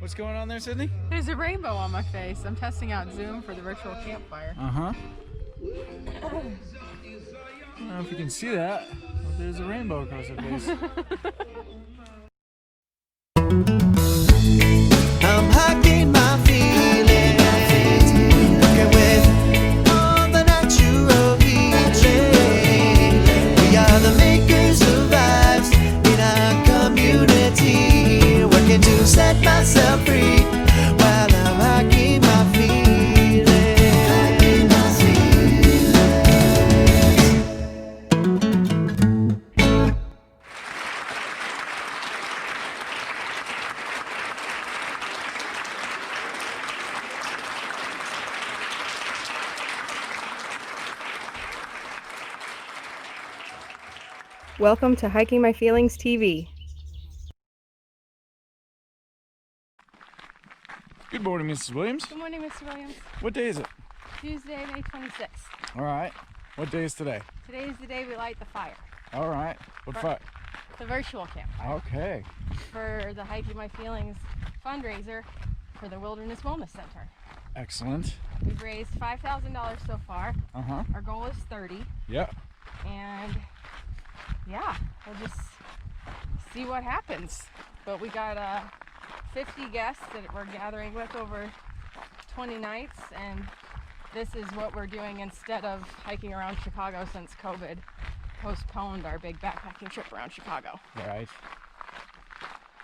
What's going on there, Sydney? There's a rainbow on my face. I'm testing out Zoom for the virtual campfire. I don't know if you can see that, but there's a rainbow across her face. I'm hiking my feelings, working with all the natural healing. We are the makers of lives in our community, working to set myself free while I'm hiking my feelings. Welcome to Hiking My Feelings TV. Good morning, Mrs. Williams. Good morning, Mr. Williams. What day is it? Tuesday, May 26th. All right. What day is today? Today is the day we light the fire. All right. What fire? The virtual campfire. Okay. For the Hiking My Feelings fundraiser for the Wilderness Wellness Center. Excellent. We've raised $5,000 so far. Our goal is 30. Yeah. And yeah, we'll just see what happens. But we got 50 guests that we're gathering with over 20 nights, and this is what we're doing instead of hiking around Chicago since COVID postponed our big backpacking trip around Chicago. Right.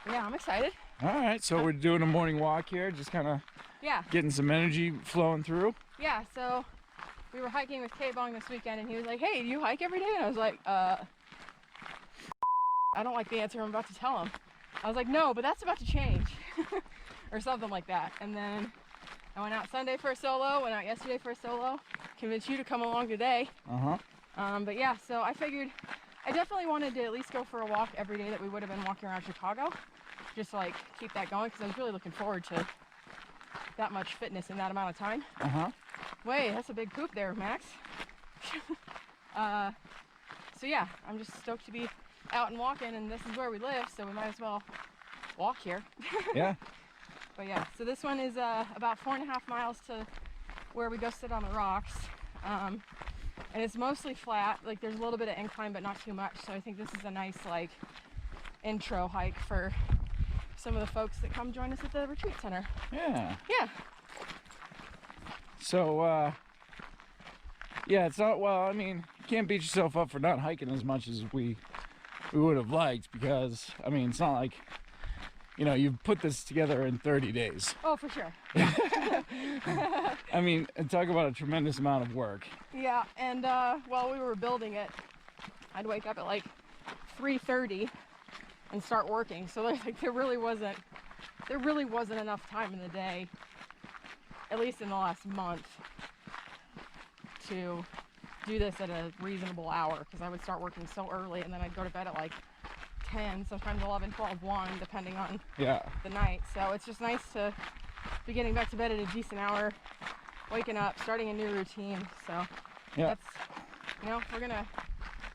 Yeah, I'm excited. All right. So we're doing a morning walk here, just kind of getting some energy flowing through. Yeah. So we were hiking with K-Bong this weekend, and he was like, "Hey, do you hike every day?" And I was like, I don't like the answer I'm about to tell him. I was like, no, but that's about to change. Or something like that. And then I went out Sunday for a solo, went out yesterday for a solo, convinced you to come along today. But yeah, so I figured I definitely wanted to at least go for a walk every day that we would have been walking around Chicago. Just like keep that going, because I was really looking forward to that much fitness in that amount of time. Wait, that's a big poop there, Max. So yeah, I'm just stoked to be out and walking, and this is where we live, so we might as well walk here. Yeah. But yeah, so this one is about 4.5 miles to where we go sit on the rocks, and it's mostly flat. Like there's a little bit of incline, but not too much. So I think this is a nice like intro hike for some of the folks that come join us at the retreat center. Yeah. Yeah. So yeah, it's not, well, I mean, you can't beat yourself up for not hiking as much as we would have liked, because I mean, it's not like, you know, you've put this together in 30 days. Oh, for sure. I mean, and talk about a tremendous amount of work. Yeah, and while we were building it, I'd wake up at like 3:30 and start working. So like there really wasn't enough time in the day, at least in the last month, to do this at a reasonable hour, because I would start working so early and then I'd go to bed at like 10, sometimes 11, 12, 1, depending on the night. So it's just nice to be getting back to bed at a decent hour, waking up, starting a new routine. So that's, you know, we're gonna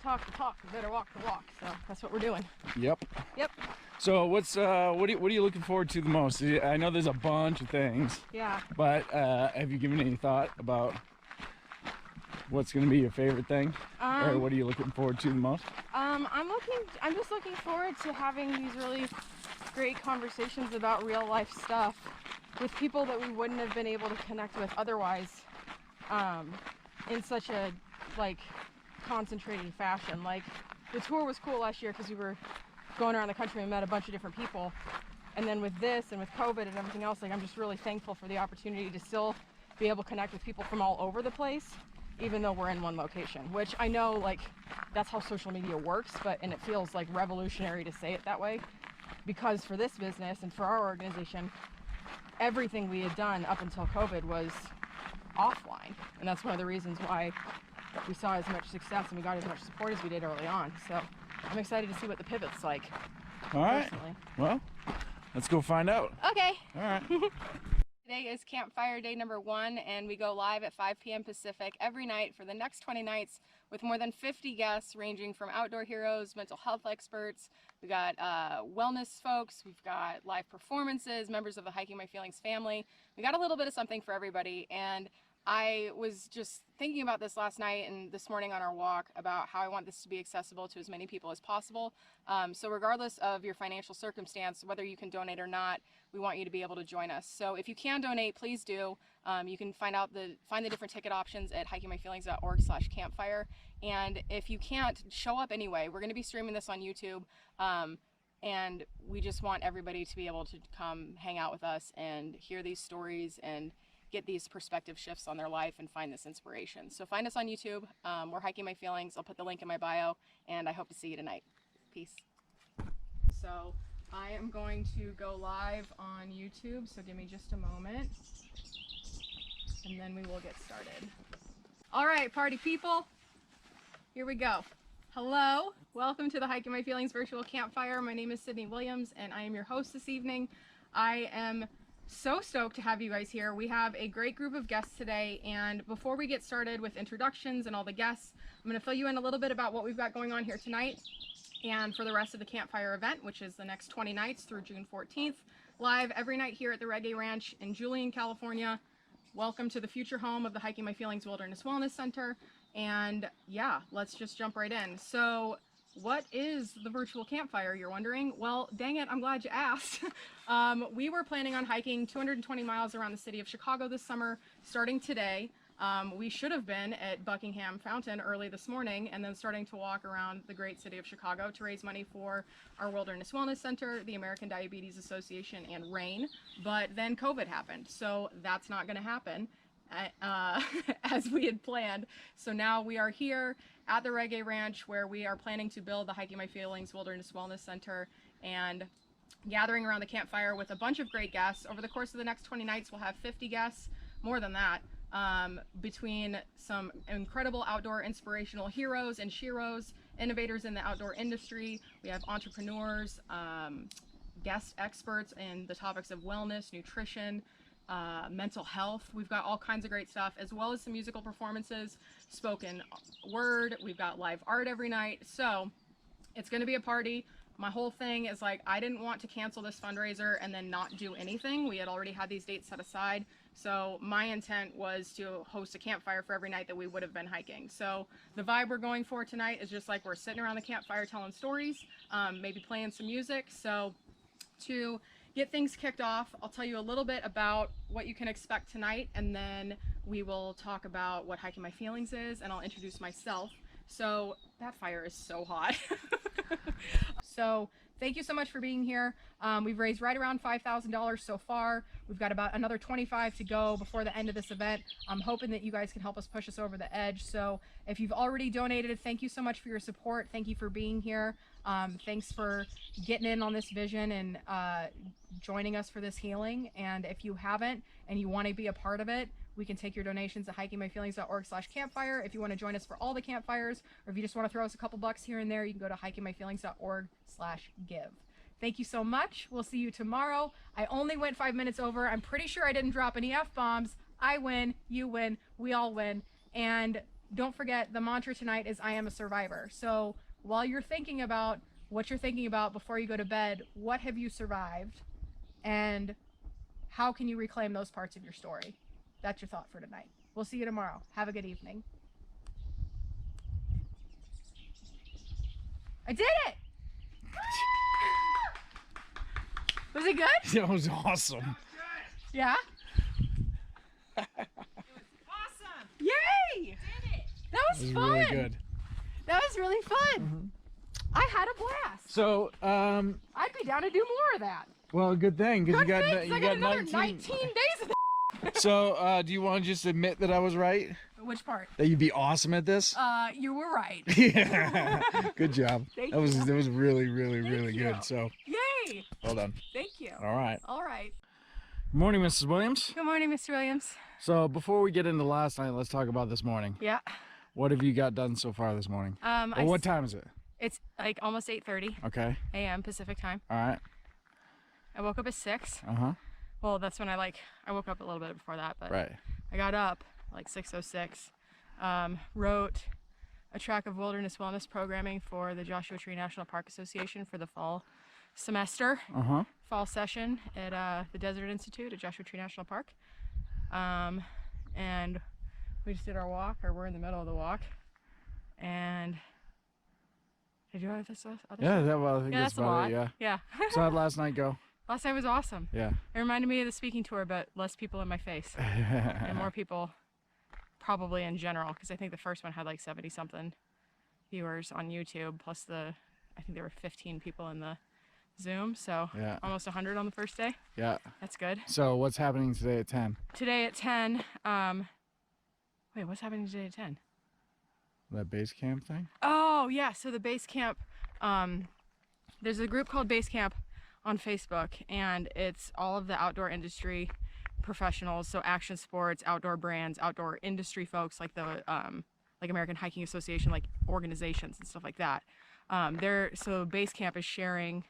talk the talk, we better walk the walk. So that's what we're doing. Yep. So what's what are you looking forward to the most? I know there's a bunch of things. Yeah. But have you given any thought about what's going to be your favorite thing, or what are you looking forward to the most? I'm just looking forward to having these really great conversations about real life stuff with people that we wouldn't have been able to connect with otherwise, in such a like concentrated fashion. Like the tour was cool last year because we were going around the country and met a bunch of different people, and then with this and with COVID and everything else, like I'm just really thankful for the opportunity to still be able to connect with people from all over the place, even though we're in one location, which I know like that's how social media works, and it feels like revolutionary to say it that way, because for this business and for our organization, everything we had done up until COVID was offline, and that's one of the reasons why we saw as much success and we got as much support as we did early on. So I'm excited to see what the pivot's like. All right. Personally. Well, let's go find out. Okay. All right. Today is campfire day number 1, and we go live at 5 p.m. Pacific every night for the next 20 nights with more than 50 guests ranging from outdoor heroes, mental health experts, we got wellness folks, we've got live performances, members of the Hiking My Feelings family. We got a little bit of something for everybody, and I was just thinking about this last night and this morning on our walk about how I want this to be accessible to as many people as possible. So regardless of your financial circumstance, whether you can donate or not, we want you to be able to join us. So if you can donate, please do. You can find the different ticket options at hikingmyfeelings.org/campfire. And if you can't, show up anyway. We're going to be streaming this on YouTube. And we just want everybody to be able to come hang out with us and hear these stories and get these perspective shifts on their life and find this inspiration. So find us on YouTube. We're Hiking My Feelings. I'll put the link in my bio, and I hope to see you tonight. Peace. So I am going to go live on YouTube, so give me just a moment, and then we will get started. All right, party people, here we go. Hello, welcome to the Hiking My Feelings Virtual Campfire. My name is Sydney Williams, and I am your host this evening. I am so stoked to have you guys here. We have a great group of guests today, and before we get started with introductions and all the guests, I'm going to fill you in a little bit about what we've got going on here tonight and for the rest of the campfire event, which is the next 20 nights through June 14th, live every night here at the Reggae Ranch in Julian, California. Welcome to the future home of the Hiking My Feelings Wilderness Wellness Center. And yeah, let's just jump right in. So what is the virtual campfire, you're wondering? Well, dang it, I'm glad you asked. We were planning on hiking 220 miles around the city of Chicago this summer, starting today. We should have been at Buckingham Fountain early this morning and then starting to walk around the great city of Chicago to raise money for our Wilderness Wellness Center, the American Diabetes Association, and RAIN. But then COVID happened, so that's not going to happen as we had planned. So now we are here at the Reggae Ranch, where we are planning to build the Hiking My Feelings Wilderness Wellness Center and gathering around the campfire with a bunch of great guests. Over the course of the next 20 nights, we'll have 50 guests, more than that, between some incredible outdoor inspirational heroes and sheroes, innovators in the outdoor industry. We have entrepreneurs, guest experts in the topics of wellness, nutrition, mental health. We've got all kinds of great stuff, as well as some musical performances, spoken word. We've got live art every night. So it's going to be a party. My whole thing is like, I didn't want to cancel this fundraiser and then not do anything. We had already had these dates set aside. So my intent was to host a campfire for every night that we would have been hiking. So the vibe we're going for tonight is just like we're sitting around the campfire telling stories, maybe playing some music. So to get things kicked off, I'll tell you a little bit about what you can expect tonight, and then we will talk about what Hiking My Feelings is, and I'll introduce myself. So that fire is so hot. So thank you so much for being here. We've raised right around $5,000 so far. We've got about another 25 to go before the end of this event. I'm hoping that you guys can help us push us over the edge. So if you've already donated, thank you so much for your support. Thank you for being here. Thanks for getting in on this vision and joining us for this healing. And if you haven't and you want to be a part of it, we can take your donations at hikingmyfeelings.org/campfire. If you want to join us for all the campfires, or if you just want to throw us a couple bucks here and there, you can go to hikingmyfeelings.org/give. Thank you so much. We'll see you tomorrow. I only went 5 minutes over. I'm pretty sure I didn't drop any F-bombs. I win, you win, we all win. And don't forget, the mantra tonight is I am a survivor. So while you're thinking about what you're thinking about before you go to bed, what have you survived? And how can you reclaim those parts of your story? That's your thought for tonight. We'll see you tomorrow. Have a good evening. I did it! Was it good? That was awesome. Yeah? It was awesome! Yay! Did it! That was That was fun! really good. That was really fun. I had a blast. So, I'd be down to do more of that. well, good thing, because Good you got things. I got another 19. 19 days of that. So, do you want to just admit that I was right? Which part? That you'd be awesome at this? You were right. Yeah. Good job. Thank That was you. really, really you. good. So, Yay! well done. Thank you. All right. All right. Good morning, Mrs. Williams. Good morning, Mr. Williams. So, before we get into last night, let's talk about this morning. Yeah. What have you got done so far this morning? Well, what time is it? It's like almost 8:30 Okay. a.m. Pacific time. All right. I woke up at 6. Uh-huh. well, that's when I woke up a little bit before that, but Right. I got up like 6:06, wrote a track of wilderness wellness programming for the Joshua Tree National Park Association for the fall semester, fall session at the Desert Institute at Joshua Tree National Park. And we just did our walk, or we're in the middle of the walk. And did you have this other Yeah, stuff? well, I think that's a about lot. it, yeah. Yeah. So how'd last night go? Last night was awesome. Yeah. It reminded me of the speaking tour, but less people in my face. And more people probably in general, because I think the first one had like 70 something viewers on YouTube, plus I think there were 15 people in the Zoom, so Yeah. almost 100 on the first day. Yeah. That's good. So what's happening today at 10? Today at 10, wait, what's happening today at 10? That base camp thing? Oh, yeah, so the base camp, there's a group called Base Camp on Facebook, and it's all of the outdoor industry professionals, so action sports, outdoor brands, outdoor industry folks, like the like American Hiking Association, like organizations and stuff like that. So Base Camp is sharing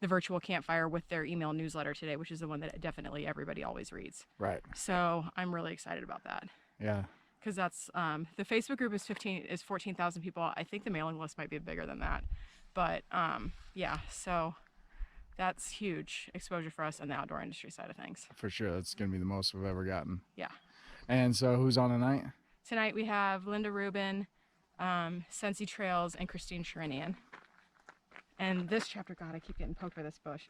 the virtual campfire with their email newsletter today, which is the one that definitely everybody always reads. Right. So I'm really excited about that. Yeah. Because that's the Facebook group is 14,000 people. I think the mailing list might be bigger than that, but yeah. So that's huge exposure for us on the outdoor industry side of things. For sure, that's gonna be the most we've ever gotten. Yeah. And so who's on tonight? Tonight we have Linda Rubin, Sensi Trails, and Christine Sherinian. And this chapter, God, I keep getting poked by this bush.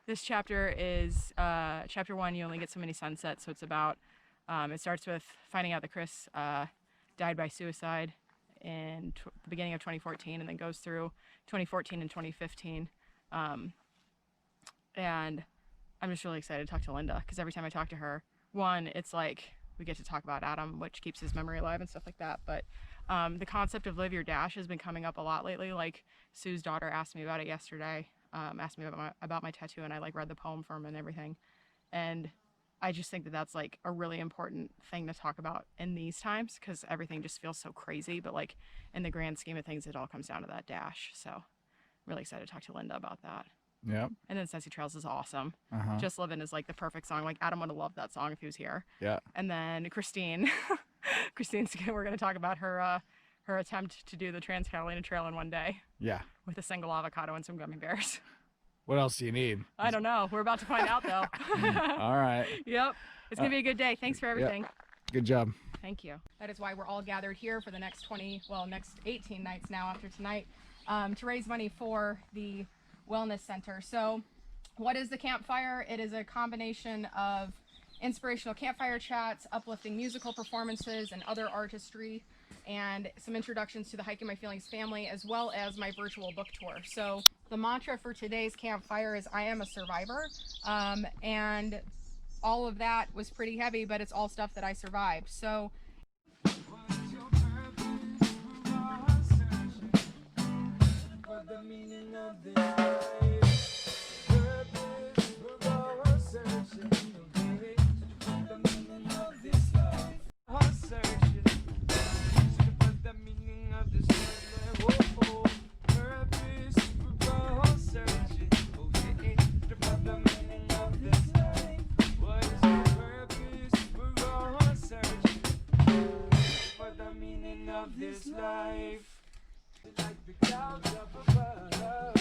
This chapter is chapter 1. You only get so many sunsets, so it's about. It starts with finding out that Chris died by suicide in the beginning of 2014, and then goes through 2014 and 2015. And I'm just really excited to talk to Linda, because every time I talk to her, one, it's like we get to talk about Adam, which keeps his memory alive and stuff like that. But the concept of live your dash has been coming up a lot lately. Like Sue's daughter asked me about it yesterday, asked me about my tattoo, and I like read the poem for him and everything. And I just think that that's like a really important thing to talk about in these times, because everything just feels so crazy. But like in the grand scheme of things, it all comes down to that dash. So I'm really excited to talk to Linda about that. Yep. And then Sensi Trails is awesome. Uh-huh. Just Livin' is like the perfect song. Like Adam would have loved that song if he was here. Yeah. And then Christine, we're going to talk about her attempt to do the Trans-Catalina Trail in one day Yeah. with a single avocado and some gummy bears. What else do you need? I don't know. We're about to find out though. All right. Yep. It's going to be a good day. Thanks for everything. Good job. Thank you. That is why we're all gathered here for the next 18 nights now after tonight, to raise money for the Wellness Center. So what is the campfire? It is a combination of inspirational campfire chats, uplifting musical performances, and other artistry, and some introductions to the Hiking My Feelings family, as well as my virtual book tour. So the mantra for today's campfire is I am a survivor, and all of that was pretty heavy, but it's all stuff that I survived. So this life, like the clouds up above,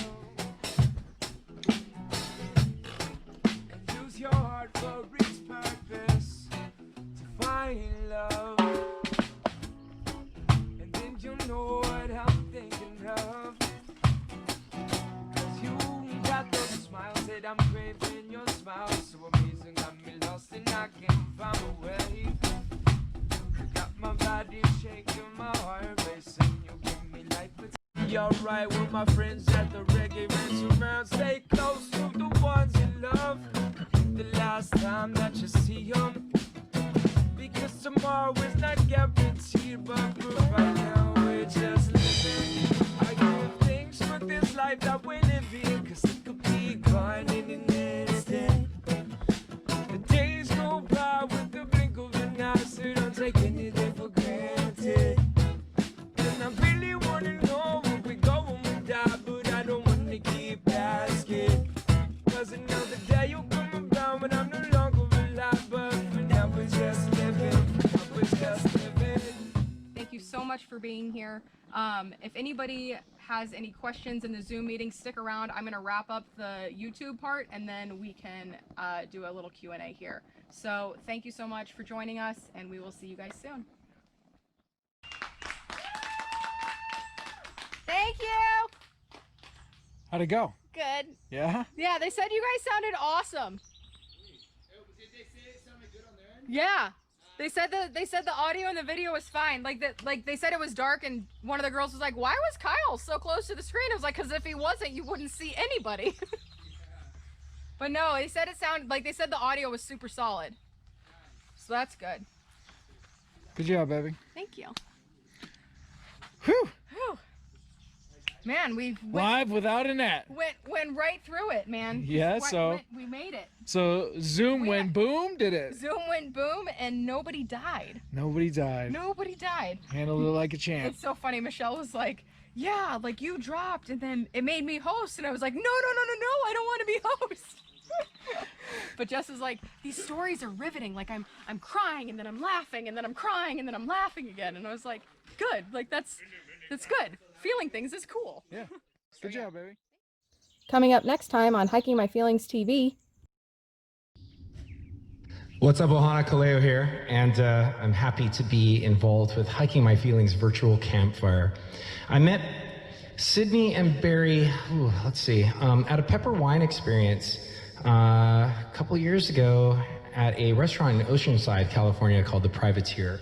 and use your heart for its purpose to find love, and then you know what I'm thinking of, 'cause you got those smiles that I'm craving, your smile so amazing, got me lost and I can't find a way. My body shaking, my heart racing. You give me life, but you're right with my friends at the reggae restaurant. Stay close to the ones you love. The last time that you see them, because tomorrow is not guaranteed. But right now we're just living. I give thanks for this life that we're living, 'cause it could be gone in an instant. The days go by with the blink of an eye, so don't take anything for granted. And I really wanna know where we go when we die, but I don't wanna keep asking, 'cause another day you'll come around so much for being here. If anybody has any questions in the Zoom meeting, stick around. I'm gonna wrap up the YouTube part and then we can do a little Q&A here. So thank you so much for joining us, and we will see you guys soon. Thank you. How'd it go? Good. Yeah? Yeah, they said you guys sounded awesome. Did they say it sounded good on their end? Yeah. They said the audio and the video was fine. Like they said it was dark, and one of the girls was like, "Why was Kyle so close to the screen?" I was like, "Cause if he wasn't, you wouldn't see anybody." But no, they said it sounded like, they said the audio was super solid. So that's good. Good job, baby. Thank you. Whew. Whew. Man, we Live without a net. went right through it, man. Yeah, We made it. So Zoom went boom, did it? Zoom went boom, and nobody died. Nobody died. Nobody died. Handled it like a champ. It's so funny. Michelle was like, "Yeah, like you dropped, and then it made me host," and I was like, "No, I don't want to be host." But Jess is like, "These stories are riveting. Like I'm crying, and then I'm laughing, and then I'm crying, and then I'm laughing again." And I was like, "Good. Like that's good. Feeling things is cool." Yeah. Good job, baby. Coming up next time on Hiking My Feelings TV. What's up, Ohana Kaleo here, and I'm happy to be involved with Hiking My Feelings Virtual Campfire. I met Sydney and Barry, at a pepper wine experience a couple years ago at a restaurant in Oceanside, California called The Privateer.